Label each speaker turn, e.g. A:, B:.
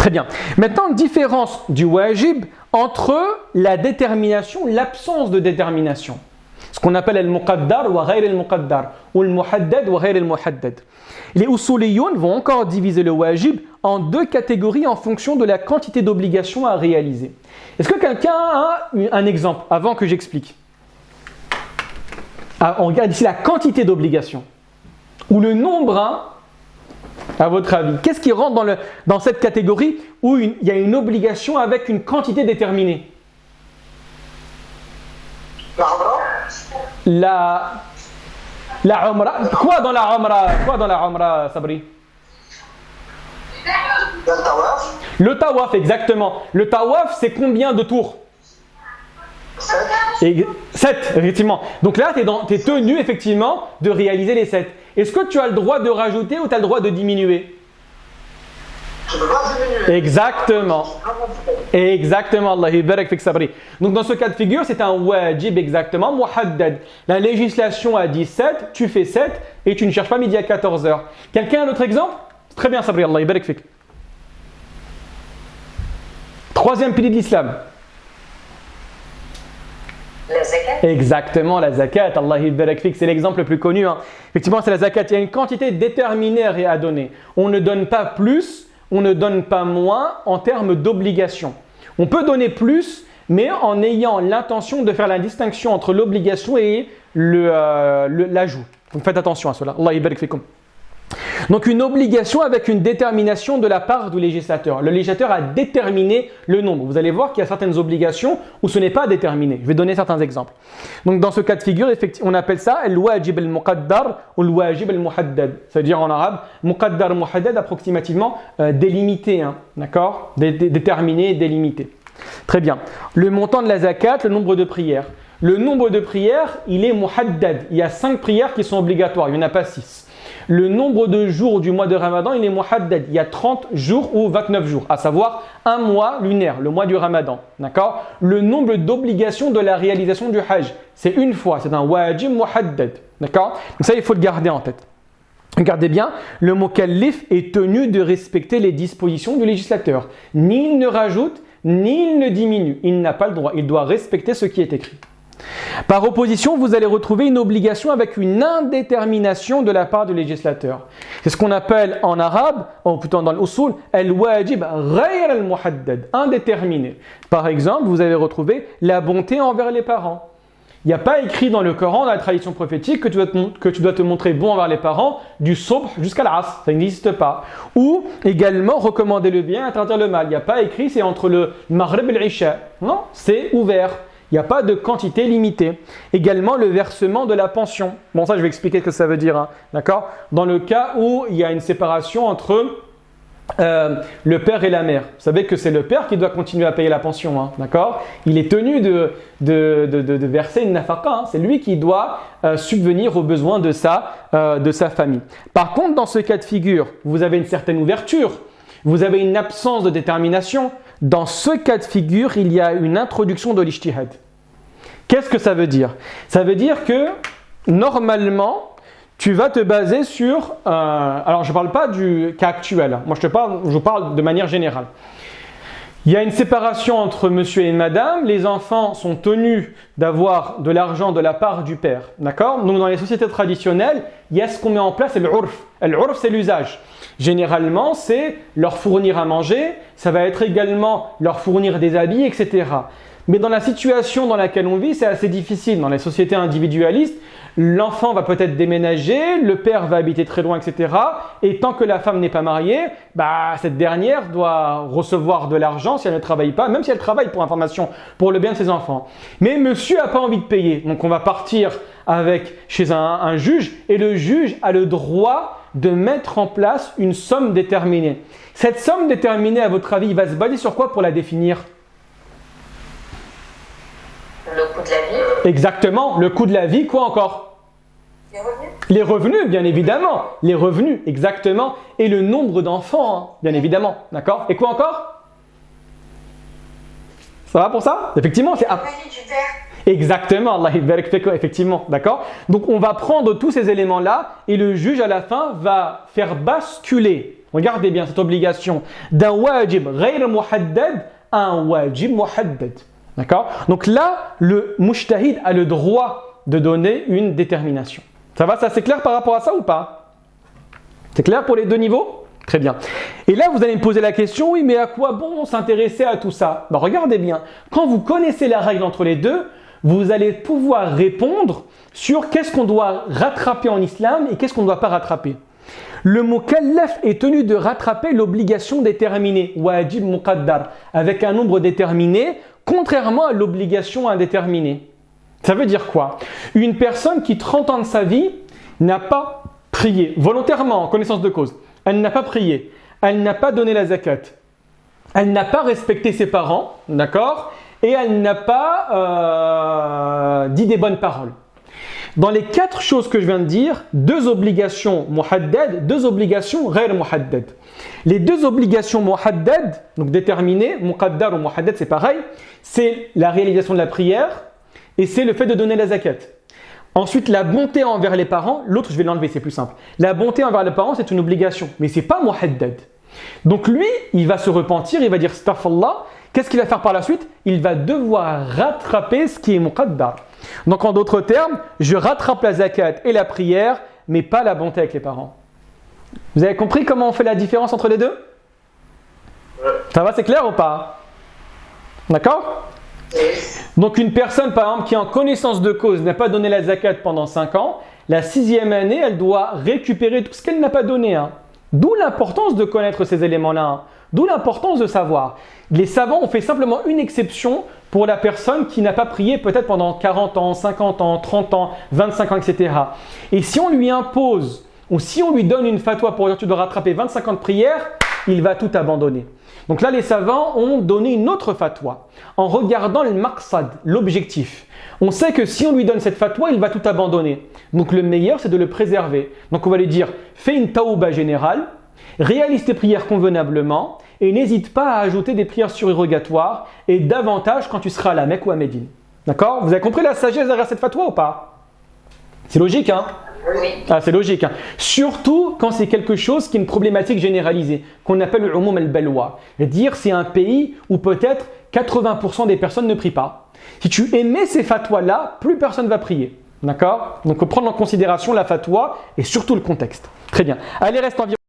A: Très bien. Maintenant, différence du wajib entre la détermination, l'absence de détermination. Ce qu'on appelle al-muqaddar wa ghayr al-muqaddar, ou al-muhaddad wa ghayr al-muhaddad. Les usuliyoun vont encore diviser le wajib en deux catégories en fonction de la quantité d'obligations à réaliser. Est-ce que quelqu'un a un exemple avant que j'explique? On regarde ici la quantité d'obligations ou le nombre, hein, à votre avis. Qu'est-ce qui rentre dans cette catégorie où il y a une obligation avec une quantité déterminée? La umrah. Quoi dans la umrah, Sabri? Le tawaf, exactement. Le tawaf, c'est combien de tours? 7, effectivement. Donc là, tu es tenu, effectivement, de réaliser les 7. Est-ce que tu as le droit de rajouter ou tu as le droit de diminuer?
B: Je peux pas diminuer.
A: Exactement. Exactement, Allah yabarak fik sabri. Donc dans ce cas de figure, c'est un wajib exactement, muhaddad. La législation a dit 7, tu fais 7 et tu ne cherches pas midi à 14h. Quelqu'un a un autre exemple? Très bien, sabri, Allah yabarak fik. Troisième pilier de l'islam.
C: La zakat.
A: Exactement, la zakat, Allah yabarak fik, c'est l'exemple le plus connu. Hein. Effectivement, c'est la zakat. Il y a une quantité déterminée à donner. On ne donne pas plus, on ne donne pas moins en termes d'obligation. On peut donner plus, mais en ayant l'intention de faire la distinction entre l'obligation et l'ajout. Donc faites attention à cela. Allah yabarak fikum. Donc une obligation avec une détermination de la part du législateur. Le législateur a déterminé le nombre. Vous allez voir qu'il y a certaines obligations où ce n'est pas déterminé. Je vais donner certains exemples. Donc dans ce cas de figure, on appelle ça le wajib al-muqaddar ou le wajib al-muhaddad. C'est-à-dire en arabe, muqaddar muhaddad approximativement délimité, hein, d'accord, déterminé, délimité. Très bien. Le montant de la zakat, le nombre de prières. Le nombre de prières, il est muhaddad. Il y a 5 prières qui sont obligatoires, il n'y en a pas 6. Le nombre de jours du mois de Ramadan, il est muhaddad. Il y a 30 jours ou 29 jours, à savoir un mois lunaire, le mois du Ramadan. D'accord? Le nombre d'obligations de la réalisation du hajj, c'est une fois, c'est un wajib muhaddad. D'accord? Donc ça, il faut le garder en tête. Regardez bien, le mukallif est tenu de respecter les dispositions du législateur. Ni il ne rajoute, ni il ne diminue. Il n'a pas le droit, il doit respecter ce qui est écrit. Par opposition, vous allez retrouver une obligation avec une indétermination de la part du législateur. C'est ce qu'on appelle en arabe, ou plutôt dans l'usul, al-wajib ghayr al-muhaddad, indéterminé. Par exemple, vous allez retrouver la bonté envers les parents. Il n'y a pas écrit dans le Coran, dans la tradition prophétique, que tu dois te montrer bon envers les parents du subh jusqu'à l'asr. Ça n'existe pas. Ou également recommander le bien, interdire le mal. Il n'y a pas écrit, c'est entre le maghrib et l'isha. Non, c'est ouvert. Il n'y a pas de quantité limitée. Également, le versement de la pension. Bon, ça, je vais expliquer ce que ça veut dire. Hein, d'accord? Dans le cas où il y a une séparation entre le père et la mère. Vous savez que c'est le père qui doit continuer à payer la pension. Hein, d'accord? Il est tenu de verser une nafaqa. Hein, c'est lui qui doit subvenir aux besoins de sa famille. Par contre, dans ce cas de figure, vous avez une certaine ouverture. Vous avez une absence de détermination. Dans ce cas de figure, il y a une introduction de l'ijtihad. Qu'est-ce que ça veut dire? Ça veut dire que, normalement, tu vas te baser sur... alors, je ne parle pas du cas actuel. Moi, je parle de manière générale. Il y a une séparation entre monsieur et madame. Les enfants sont tenus d'avoir de l'argent de la part du père. D'accord? Donc, dans les sociétés traditionnelles, il y a ce qu'on met en place, c'est l'urf. L'urf, c'est l'usage. Généralement, c'est leur fournir à manger, ça va être également leur fournir des habits, etc. Mais dans la situation dans laquelle on vit, c'est assez difficile. Dans les sociétés individualistes, l'enfant va peut-être déménager, le père va habiter très loin, etc. Et tant que la femme n'est pas mariée, cette dernière doit recevoir de l'argent si elle ne travaille pas, même si elle travaille pour information, pour le bien de ses enfants. Mais monsieur n'a pas envie de payer. Donc on va partir chez un juge et le juge a le droit de mettre en place une somme déterminée. Cette somme déterminée, à votre avis, il va se baser sur quoi pour la définir?
C: Le coût de la vie.
A: Exactement, le coût de la vie, quoi encore?
C: Les revenus.
A: Les revenus, bien évidemment. Les revenus, exactement. Et le nombre d'enfants, hein, bien évidemment. D'accord? Et quoi encore? Ça va pour ça? Effectivement, c'est...
C: Le loyer du père.
A: Exactement, Allah yabarak fik, effectivement, d'accord? Donc on va prendre tous ces éléments-là et le juge à la fin va faire basculer regardez bien cette obligation, d'un wajib ghayr muhaddad à un wajib muhaddad. D'accord? Donc là, le mujtahid a le droit de donner une détermination. Ça va, ça c'est clair par rapport à ça ou pas? C'est clair pour les deux niveaux? Très bien. Et là, vous allez me poser la question, oui, mais à quoi bon s'intéresser à tout ça? Ben, regardez bien, quand vous connaissez la règle entre les deux, vous allez pouvoir répondre sur qu'est-ce qu'on doit rattraper en islam et qu'est-ce qu'on ne doit pas rattraper. Le mukallaf est tenu de rattraper l'obligation déterminée, wajib muqaddar, avec un nombre déterminé, contrairement à l'obligation indéterminée. Ça veut dire quoi? Une personne qui, 30 ans de sa vie, n'a pas prié, volontairement, en connaissance de cause, elle n'a pas prié, elle n'a pas donné la zakat, elle n'a pas respecté ses parents, d'accord? Et elle n'a pas dit des bonnes paroles. Dans les 4 choses que je viens de dire, 2 obligations muhaddad, 2 obligations ghayr muhaddad. Les 2 obligations muhaddad, donc déterminées, muqaddar ou muhaddad, c'est pareil, c'est la réalisation de la prière et c'est le fait de donner la zakat. Ensuite, la bonté envers les parents, l'autre je vais l'enlever, c'est plus simple. La bonté envers les parents, c'est une obligation, mais c'est pas muhaddad. Donc lui, il va se repentir, il va dire astaghfirullah. Qu'est-ce qu'il va faire par la suite? Il va devoir rattraper ce qui est muqaddar. Donc en d'autres termes, je rattrape la zakat et la prière, mais pas la bonté avec les parents. Vous avez compris comment on fait la différence entre les deux? Ça va, c'est clair ou pas? D'accord? Donc une personne par exemple qui en connaissance de cause n'a pas donné la zakat pendant 5 ans, la 6e année, elle doit récupérer tout ce qu'elle n'a pas donné. D'où l'importance de connaître ces éléments-là. D'où l'importance de savoir. Les savants ont fait simplement une exception pour la personne qui n'a pas prié peut-être pendant 40 ans, 50 ans, 30 ans, 25 ans, etc. Et si on lui impose ou si on lui donne une fatwa pour dire tu dois rattraper 25 ans de prière, il va tout abandonner. Donc là, les savants ont donné une autre fatwa en regardant le maqsad, l'objectif. On sait que si on lui donne cette fatwa, il va tout abandonner. Donc le meilleur, c'est de le préserver. Donc on va lui dire, fais une taouba générale, réalise tes prières convenablement et n'hésite pas à ajouter des prières surérogatoires et davantage quand tu seras à la Mecque ou à Médine. D'accord? Vous avez compris la sagesse derrière cette fatwa ou pas? C'est logique, hein?
C: Oui.
A: Ah, c'est logique. Surtout quand c'est quelque chose qui est une problématique généralisée, qu'on appelle le umum al-balwa. C'est-à-dire c'est un pays où peut-être 80% des personnes ne prient pas. Si tu émets ces fatwas-là, plus personne ne va prier. D'accord? Donc, il faut prendre en considération la fatwa et surtout le contexte. Très bien. Allez, reste environ.